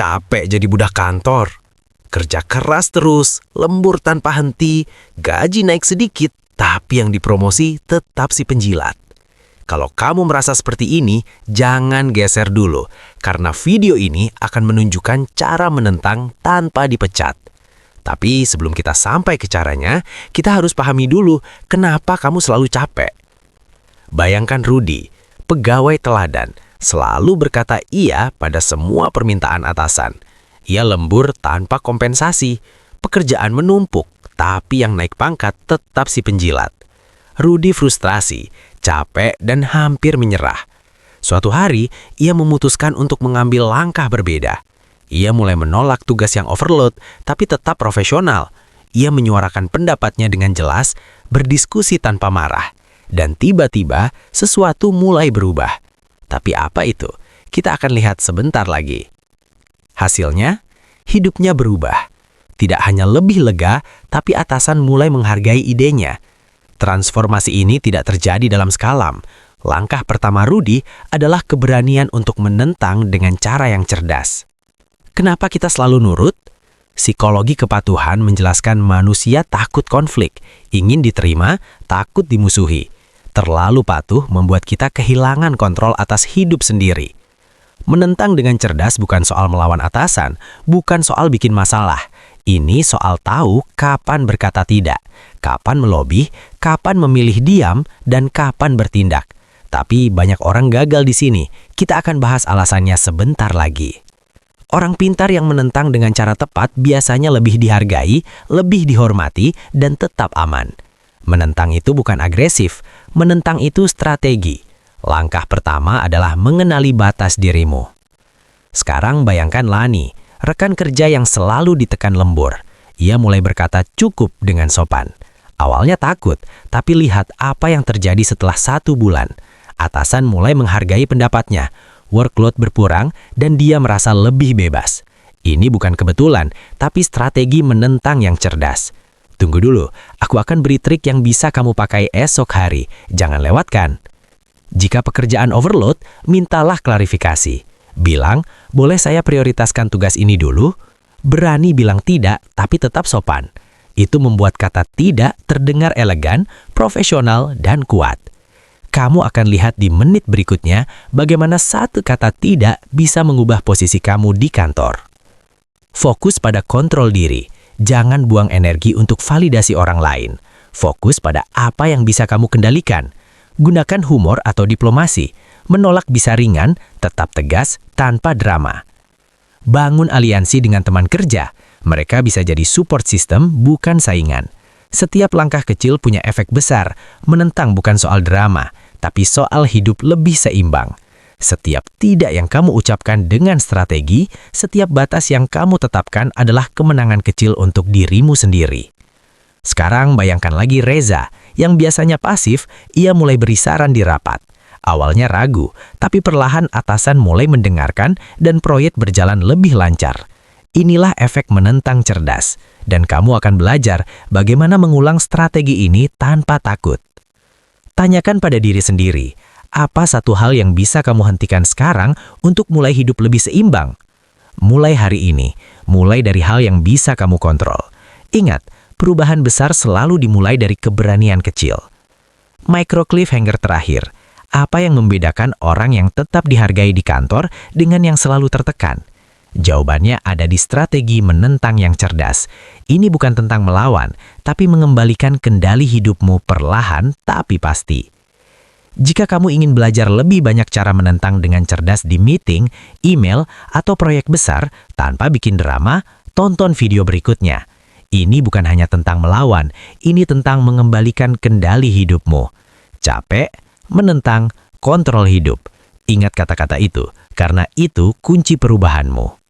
Capek jadi budak kantor. Kerja keras terus, lembur tanpa henti, gaji naik sedikit, tapi yang dipromosi tetap si penjilat. Kalau kamu merasa seperti ini, jangan geser dulu, karena video ini akan menunjukkan cara menentang tanpa dipecat. Tapi sebelum kita sampai ke caranya, kita harus pahami dulu kenapa kamu selalu capek. Bayangkan Rudy, pegawai teladan, selalu berkata iya pada semua permintaan atasan. Ia lembur tanpa kompensasi, pekerjaan menumpuk, tapi yang naik pangkat tetap si penjilat. Rudy frustrasi, capek, dan hampir menyerah. Suatu hari, ia memutuskan untuk mengambil langkah berbeda. Ia mulai menolak tugas yang overload, tapi tetap profesional. Ia menyuarakan pendapatnya dengan jelas, berdiskusi tanpa marah. Dan tiba-tiba, sesuatu mulai berubah. Tapi apa itu? Kita akan lihat sebentar lagi. Hasilnya, hidupnya berubah. Tidak hanya lebih lega, tapi atasan mulai menghargai idenya. Transformasi ini tidak terjadi dalam sekalam. Langkah pertama Rudy adalah keberanian untuk menentang dengan cara yang cerdas. Kenapa kita selalu nurut? Psikologi kepatuhan menjelaskan manusia takut konflik, ingin diterima, takut dimusuhi. Terlalu patuh membuat kita kehilangan kontrol atas hidup sendiri. Menentang dengan cerdas bukan soal melawan atasan, bukan soal bikin masalah. Ini soal tahu kapan berkata tidak, kapan melobi, kapan memilih diam, dan kapan bertindak. Tapi banyak orang gagal di sini. Kita akan bahas alasannya sebentar lagi. Orang pintar yang menentang dengan cara tepat biasanya lebih dihargai, lebih dihormati, dan tetap aman. Menentang itu bukan agresif, menentang itu strategi. Langkah pertama adalah mengenali batas dirimu. Sekarang bayangkan Lani, rekan kerja yang selalu ditekan lembur. Ia mulai berkata cukup dengan sopan. Awalnya takut, tapi lihat apa yang terjadi setelah 1 bulan. Atasan mulai menghargai pendapatnya. Workload berkurang dan dia merasa lebih bebas. Ini bukan kebetulan, tapi strategi menentang yang cerdas. Tunggu dulu, aku akan beri trik yang bisa kamu pakai esok hari. Jangan lewatkan. Jika pekerjaan overload, mintalah klarifikasi. Bilang, boleh saya prioritaskan tugas ini dulu? Berani bilang tidak, tapi tetap sopan. Itu membuat kata tidak terdengar elegan, profesional, dan kuat. Kamu akan lihat di menit berikutnya bagaimana satu kata tidak bisa mengubah posisi kamu di kantor. Fokus pada kontrol diri. Jangan buang energi untuk validasi orang lain. Fokus pada apa yang bisa kamu kendalikan. Gunakan humor atau diplomasi. Menolak bisa ringan, tetap tegas, tanpa drama. Bangun aliansi dengan teman kerja. Mereka bisa jadi support system, bukan saingan. Setiap langkah kecil punya efek besar. Menentang bukan soal drama, tapi soal hidup lebih seimbang. Setiap tidak yang kamu ucapkan dengan strategi, setiap batas yang kamu tetapkan adalah kemenangan kecil untuk dirimu sendiri. Sekarang bayangkan lagi Reza, yang biasanya pasif, ia mulai beri saran di rapat. Awalnya ragu, tapi perlahan atasan mulai mendengarkan dan proyek berjalan lebih lancar. Inilah efek menentang cerdas, dan kamu akan belajar bagaimana mengulang strategi ini tanpa takut. Tanyakan pada diri sendiri, apa satu hal yang bisa kamu hentikan sekarang untuk mulai hidup lebih seimbang? Mulai hari ini, mulai dari hal yang bisa kamu kontrol. Ingat, perubahan besar selalu dimulai dari keberanian kecil. Micro cliffhanger terakhir. Apa yang membedakan orang yang tetap dihargai di kantor dengan yang selalu tertekan? Jawabannya ada di strategi menentang yang cerdas. Ini bukan tentang melawan, tapi mengembalikan kendali hidupmu perlahan tapi pasti. Jika kamu ingin belajar lebih banyak cara menentang dengan cerdas di meeting, email, atau proyek besar tanpa bikin drama, tonton video berikutnya. Ini bukan hanya tentang melawan, ini tentang mengembalikan kendali hidupmu. Capek, menentang, kontrol hidup. Ingat kata-kata itu, karena itu kunci perubahanmu.